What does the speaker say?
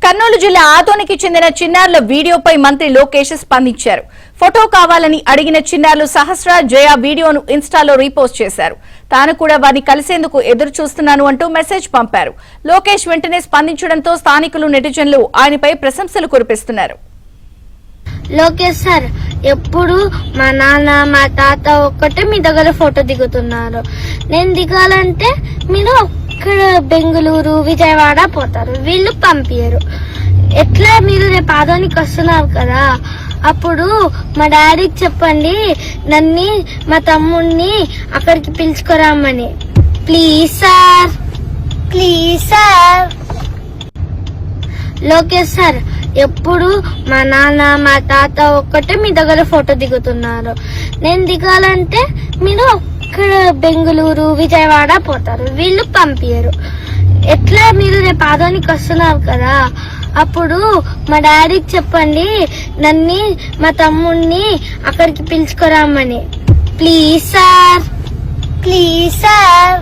కర్నూలు జిల్లా ఆదోనికి చెందిన చిన్నారుల వీడియోపై మంత్రి లోకేష్ స్పందించారు. ఫోటో కావాలని అడిగిన చిన్నారులు సహస్ర, జయ వీడియోను ఇన్స్టాలో రీపోస్ట్ చేశారు. తాను కూడా వారిని కలిసేందుకు ఎదురు చూస్తున్నాను అంటూ మెసేజ్ పంపారు. లోకేష్ వెంటనే స్పందించడంతో స్థానికులు, నెటిజన్లు ఆయనపై ప్రశంసలు కురిపిస్తున్నారు. లోకేష్ సార్, ఎప్పుడు మా నాన్న మా తాత ఒక్కటే మీ దగ్గర ఫోటో దిగుతున్నారు. నేను దిగాలంటే మీరు అక్కడ బెంగళూరు, విజయవాడ పోతారు, వీళ్ళు పంపించరు. ఎట్లా మీరు రేపు ఆదోనికి వస్తున్నారు కదా, అప్పుడు మా డాడీకి చెప్పండి నన్ను మా తమ్ముడిని అక్కడికి పిలుచుకురామని. Please sir, please sir. Lokesh sir, ఎప్పుడు మా నాన్న మా తాత ఒక్కటే మీ దగ్గర ఫోటో దిగుతున్నారు. నేను దిగాలంటే మీరు అక్కడ బెంగళూరు, విజయవాడ పోతారు, వీళ్ళు పంపించరు. ఎట్లా మీరు రేపు ఆదోనికి వస్తున్నారు కదా, అప్పుడు మా డాడీకి చెప్పండి నన్ను మా తమ్ముడిని అక్కడికి పిలుచుకురామని. Please sir, please sir.